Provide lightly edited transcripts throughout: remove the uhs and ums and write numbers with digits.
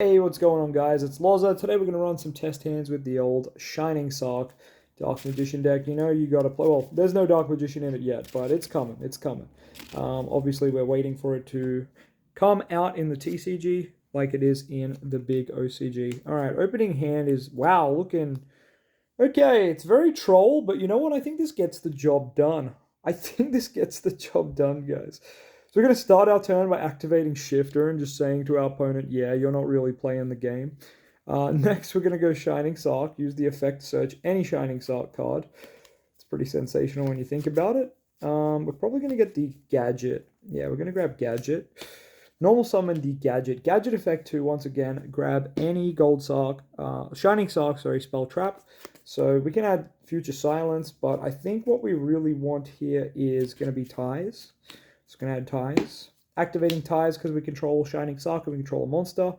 Hey, what's going on, guys? It's Loza. Today we're going to run some test hands with the old Shining Sarc Dark Magician deck. You know, you got to play. Well, there's no Dark Magician in it yet, but it's coming. It's coming. Obviously, we're waiting for it to come out in the TCG like it is in the big OCG. All right, opening hand is, wow, looking okay. It's very troll, but you know what? I think this gets the job done. I think this gets the job done, guys. So we're going to start our turn by activating Shifter and just saying to our opponent, yeah, you're not really playing the game. Next, we're going to go Shining Sarc. Use the effect to search any Shining Sarc card. It's pretty sensational when you think about it. We're probably going to get the Gadget. Yeah, we're going to grab Gadget. Normal summon the Gadget. Gadget effect 2, once again, grab any Gold Sarc, Shining Sarc, sorry, Spell Trap. So we can add Future Silence, but I think what we really want here is going to be Ties. It's going to add Ties. Activating Ties because we control Shining Sarc and we control a monster.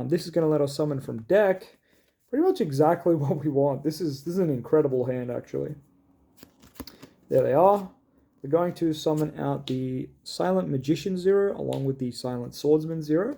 This is going to let us summon from deck. Pretty much exactly what we want. This is an incredible hand, actually. There they are. We're going to summon out the Silent Magician 0 along with the Silent Swordsman 0.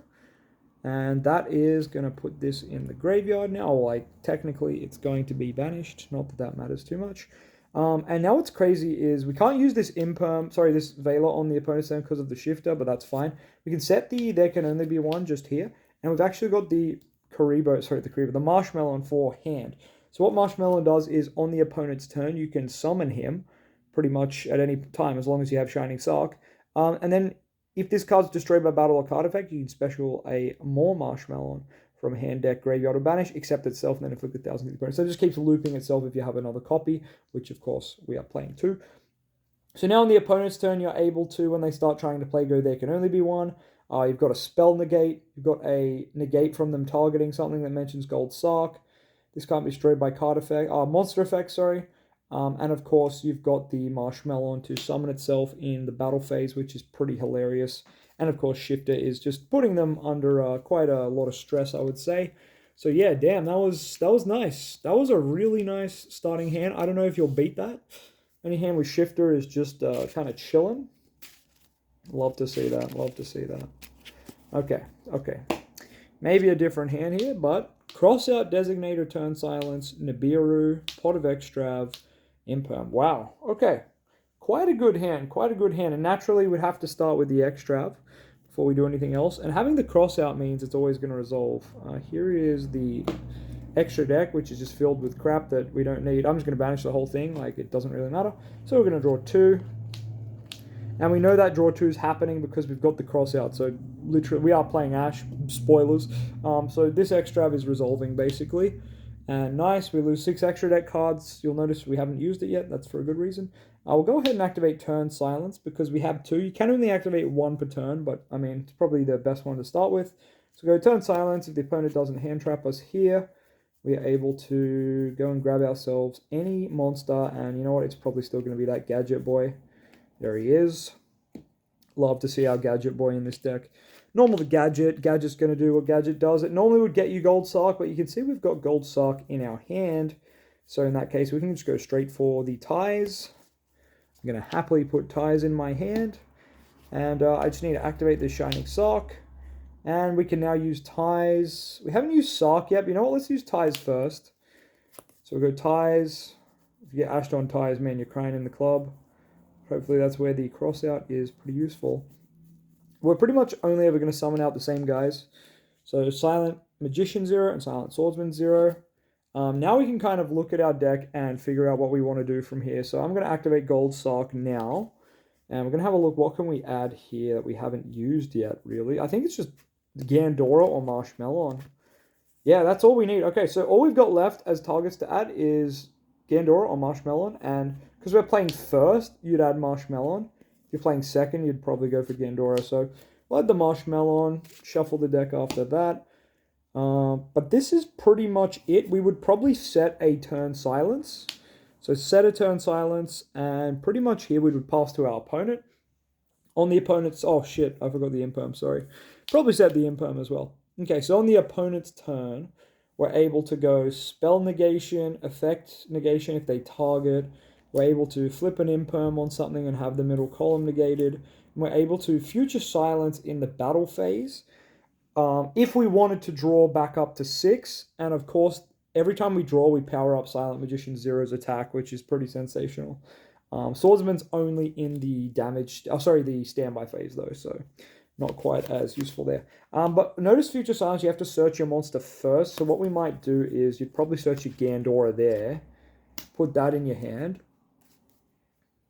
And that is going to put this in the graveyard now. Like, technically, it's going to be banished. Not that that matters too much. And now what's crazy is we can't use this this Veiler on the opponent's turn because of the Shifter, but that's fine. We can set the there can only be one just here. And we've actually got the the Marshmallow for hand. So what Marshmallow does is on the opponent's turn, you can summon him pretty much at any time as long as you have Shining Sarc. And then if this card's destroyed by battle or card effect, you can special a more Marshmallow from hand, deck, graveyard, or banish, accept itself, and then inflict 1,000 to the opponent. So it just keeps looping itself if you have another copy, which of course we are playing too. So now on the opponent's turn, you're able to, when they start trying to play go, there can only be one. You've got a spell negate. You've got a negate from them targeting something that mentions Gold Sarc. This can't be destroyed by card effect, monster effect, sorry. And of course, you've got the Marshmallow to summon itself in the battle phase, which is pretty hilarious. And of course, Shifter is just putting them under quite a lot of stress, I would say. So yeah, damn, that was nice. That was a really nice starting hand. I don't know if you'll beat that. Any hand with Shifter is just kind of chilling. Love to see that. Love to see that. Okay. Maybe a different hand here, but cross out Designator, Turn Silence, Nibiru, Pot of Extrav, Imperm. Wow. Okay. Quite a good hand. And naturally, we'd have to start with the Extrav before we do anything else. And having the cross out means it's always going to resolve. Here is the extra deck, which is just filled with crap that we don't need. I'm just going to banish the whole thing. Like, it doesn't really matter. So we're going to draw 2. And we know that draw 2 is happening because we've got the cross out. So literally, we are playing Ash. Spoilers. So this Extrav is resolving, basically. And nice, we lose 6 extra deck cards. You'll notice we haven't used it yet. That's for a good reason. We'll go ahead and activate Turn Silence because we have 2. You can only activate 1 per turn, but I mean, it's probably the best one to start with. So go Turn Silence. If the opponent doesn't hand trap us here, we are able to go and grab ourselves any monster. And you know what? It's probably still going to be that Gadget Boy. There he is. Love to see our Gadget Boy in this deck. Normal the Gadget. Gadget's going to do what Gadget does. It normally would get you Gold Sarc, but you can see we've got Gold Sarc in our hand. So in that case, we can just go straight for the Ties. I'm going to happily put Ties in my hand. And I just need to activate this Shining Sarc. And we can now use Ties. We haven't used Sarc yet, but you know what? Let's use Ties first. So we'll go Ties. If you get ashed on Ties, man, you're crying in the club. Hopefully that's where the crossout is pretty useful. We're pretty much only ever going to summon out the same guys. So Silent Magician 0 and Silent Swordsman 0. Now we can kind of look at our deck and figure out what we want to do from here. So I'm going to activate Gold Sarc now. And we're going to have a look. What can we add here that we haven't used yet, really? I think it's just Gandora or Marshmallow. Yeah, that's all we need. Okay, so all we've got left as targets to add is Gandora or Marshmallow. And because we're playing first, you'd add Marshmallow. If you're playing second, you'd probably go for Gandora. So we'll add the Marshmallow, shuffle the deck after that. But this is pretty much it. We would probably set a Turn Silence. So set a Turn Silence, and pretty much here we would pass to our opponent. On the opponent's... Oh, shit. I forgot the Imperm, sorry. Probably set the Imperm as well. Okay, so on the opponent's turn, we're able to go Spell Negation, Effect Negation if they target. We're able to flip an Imperm on something and have the middle column negated. And we're able to Future Silence in the battle phase. if we wanted to draw back up to 6, and of course, every time we draw, we power up Silent Magician Zero's attack, which is pretty sensational. Swordsman's only in the the standby phase though, so not quite as useful there. But notice Future Silence, you have to search your monster first. So what we might do is you'd probably search your Gandora there, put that in your hand.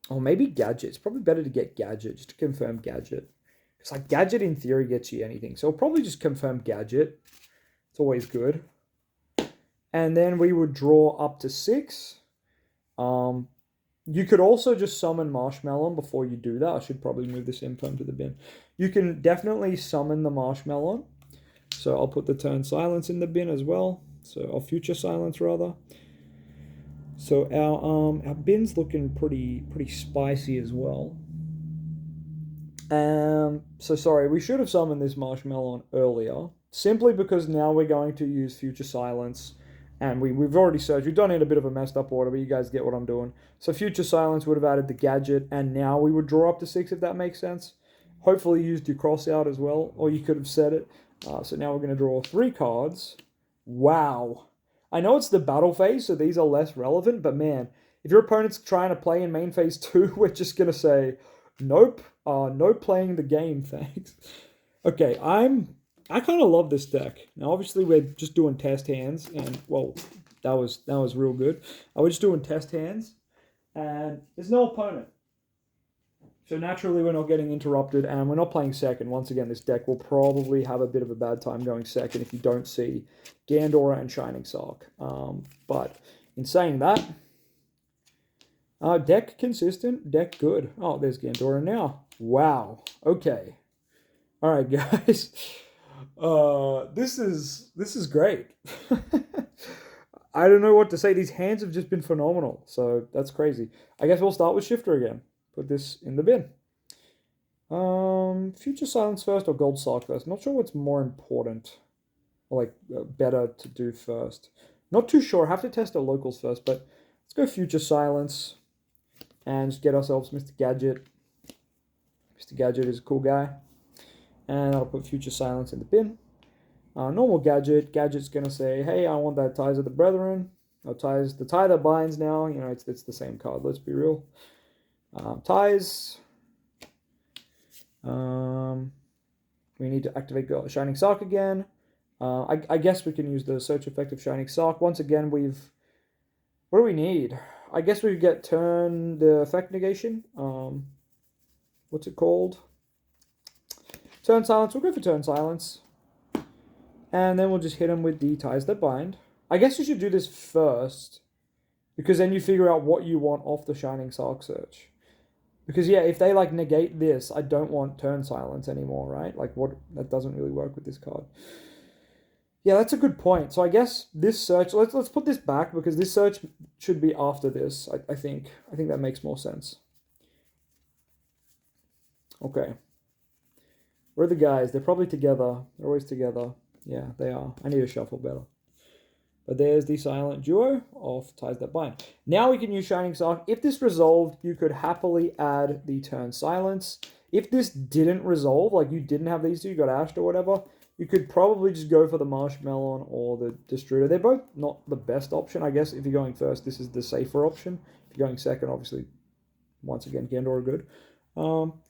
Or maybe Gadget. It's probably better to get Gadget, just to confirm Gadget. Because like Gadget in theory gets you anything. So we'll probably just confirm Gadget. It's always good. And then we would draw up to 6. You could also just summon Marshmallow before you do that. I should probably move this info to the bin. You can definitely summon the Marshmallow. So I'll put the Turn Silence in the bin as well. So, or Future Silence rather. So our bin's looking pretty spicy as well. So sorry, we should have summoned this Marshmallow earlier. Simply because now we're going to use Future Silence. And we've already searched. We've done it in a bit of a messed up order, but you guys get what I'm doing. So Future Silence would have added the Gadget, and now we would draw up to 6, if that makes sense. Hopefully you used your cross out as well, or you could have set it. So now we're going to draw 3 cards. Wow. I know it's the battle phase, so these are less relevant, but man, if your opponent's trying to play in main phase 2, we're just going to say, nope, no playing the game, thanks. Okay, I kind of love this deck. Now, obviously, we're just doing test hands, and, well, that was real good. We're just doing test hands, and there's no opponent. So, naturally, we're not getting interrupted, and we're not playing second. Once again, this deck will probably have a bit of a bad time going second if you don't see Gandora and Shining Sark. But, in saying that, deck consistent, deck good. Oh, there's Gandora now. Wow. Okay. All right, guys. This is great. I don't know what to say. These hands have just been phenomenal. So that's crazy. I guess we'll start with Shifter again. Put this in the bin. Future Silence first or Gold Sark first? Not sure what's more important. Or like better to do first. Not too sure. I have to test our locals first, but let's go Future Silence and just get ourselves Mr. Gadget. Mr. Gadget is a cool guy. And I'll put Future Silence in the bin. Normal Gadget. Gadget's going to say, hey, I want that Ties of the Brethren. Or Ties, the tie that binds now. You know, it's the same card, let's be real. Ties. We need to activate Shining Sark again. I guess we can use the search effect of Shining Sark. Once again, what do we need? I guess we get turn the effect negation. What's it called? Turn Silence. We'll go for Turn Silence. And then we'll just hit him with the Ties That Bind. I guess you should do this first, because then you figure out what you want off the Shining Sark search. Because, yeah, if they, like, negate this, I don't want Turn Silence anymore, right? Like, that doesn't really work with this card. Yeah, that's a good point. So I guess this search, let's put this back, because this search should be after this, I think. I think that makes more sense. Okay. Where are the guys? They're probably together. They're always together. Yeah, they are. I need to shuffle better. But there's the silent duo of Ties That Bind. Now we can use Shining Sark. If this resolved, you could happily add the Turn Silence. If this didn't resolve, like you didn't have these two, you got Ashed or whatever, you could probably just go for the Marshmallow or the Destruder. They're both not the best option, I guess. If you're going first, this is the safer option. If you're going second, obviously, once again, Gandora good.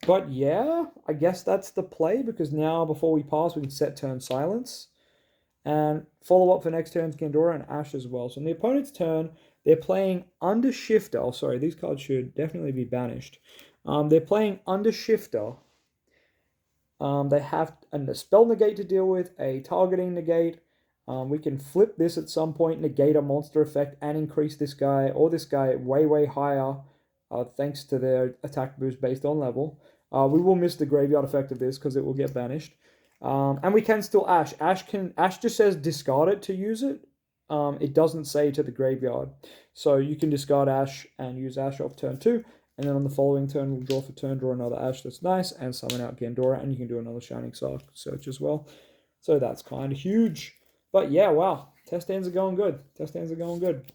But yeah, I guess that's the play, because now before we pass, we can set Turn Silence. And follow up for next turn's Gandora and Ash as well. So on the opponent's turn, they're playing under Shifter. Oh, sorry, these cards should definitely be banished. They're playing under Shifter. They have a spell negate to deal with, a targeting negate. We can flip this at some point, negate a monster effect, and increase this guy or this guy way, way higher, thanks to their attack boost based on level. We will miss the graveyard effect of this because it will get banished. And we can still Ash. Ash just says discard it to use it. It doesn't say to the graveyard. So you can discard Ash and use Ash off turn 2. And then on the following turn, we'll draw for turn, draw another Ash that's nice, and summon out Gandora. And you can do another Shining Sark search as well. So that's kind of huge. But yeah, wow. Test hands are going good. Test hands are going good.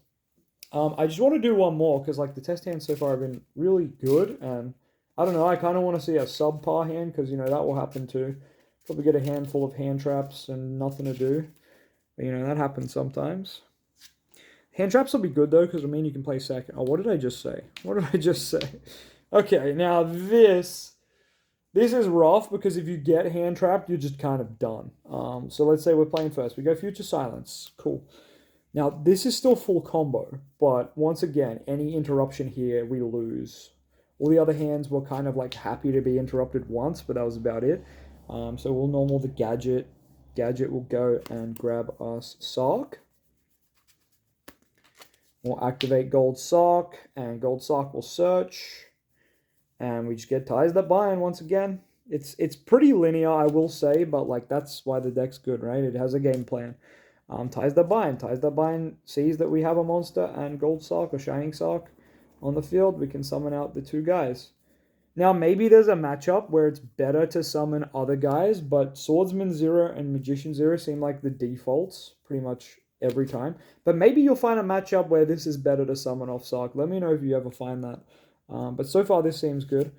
I just want to do one more, because like the test hands so far have been really good. And I don't know, I kind of want to see a subpar hand, because, you know, that will happen too. Probably get a handful of hand traps and nothing to do. But, you know, that happens sometimes. Hand traps will be good, though, because, I mean, you can play second. Oh, what did I just say? What did I just say? Okay, now this is rough, because if you get hand trapped, you're just kind of done. So let's say we're playing first. We go Future Silence. Cool. Now, this is still full combo, but once again, any interruption here, we lose. All the other hands were kind of like happy to be interrupted once, but that was about it. So we'll normal the Gadget. Gadget will go and grab us Sark. We'll activate Gold Sark, and Gold Sark will search. And we just get Ties That Bind once again. It's pretty linear, I will say, but like that's why the deck's good, right? It has a game plan. Ties That Bind. Ties That Bind sees that we have a monster and Gold Sark or Shining Sark on the field. We can summon out the two guys. Now, maybe there's a matchup where it's better to summon other guys, but Swordsman 0 and Magician 0 seem like the defaults pretty much every time. But maybe you'll find a matchup where this is better to summon off Sark. Let me know if you ever find that. But so far, this seems good.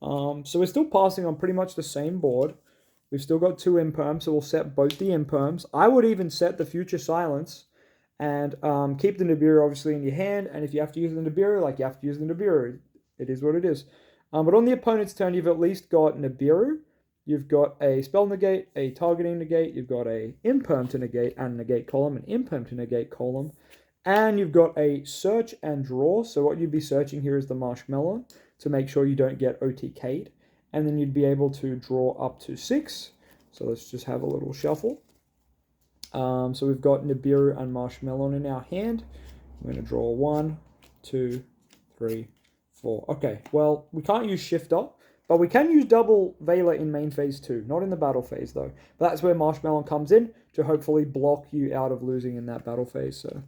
So we're still passing on pretty much the same board. We've still got 2 imperms, so we'll set both the imperms. I would even set the Future Silence and keep the Nibiru obviously in your hand. And if you have to use the Nibiru, like you have to use the Nibiru. It is what it is. But on the opponent's turn, you've at least got Nibiru. You've got a Spell Negate, a Targeting Negate. You've got a Imperm to negate and negate column, an Imperm to negate column. And you've got a Search and Draw. So what you'd be searching here is the Marshmallow to make sure you don't get OTK'd. And then you'd be able to draw up to 6. So let's just have a little shuffle. So we've got Nibiru and Marshmallow in our hand. I'm going to draw 1, 2, 3, 4. Okay, well, we can't use Shifter, but we can use Double Veiler in main phase 2. Not in the battle phase, though. But that's where Marshmallow comes in to hopefully block you out of losing in that battle phase. So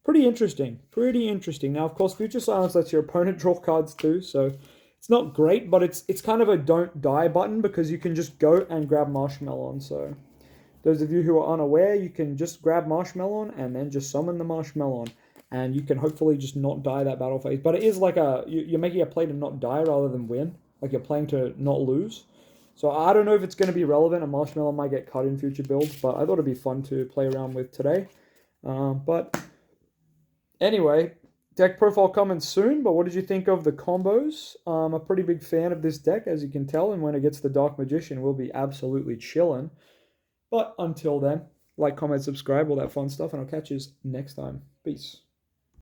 pretty interesting. Pretty interesting. Now, of course, Future Silence lets your opponent draw cards too, so it's not great, but it's kind of a don't die button because you can just go and grab Marshmallow. So those of you who are unaware, you can just grab Marshmallow and then just summon the Marshmallow. And you can hopefully just not die that battle phase. But it is like you're making a play to not die rather than win. Like you're playing to not lose. So I don't know if it's going to be relevant. A Marshmallow might get cut in future builds. But I thought it'd be fun to play around with today. But anyway, deck profile coming soon. But what did you think of the combos? I'm a pretty big fan of this deck, as you can tell. And when it gets the Dark Magician, we'll be absolutely chilling. But until then, like, comment, subscribe, all that fun stuff. And I'll catch you next time. Peace.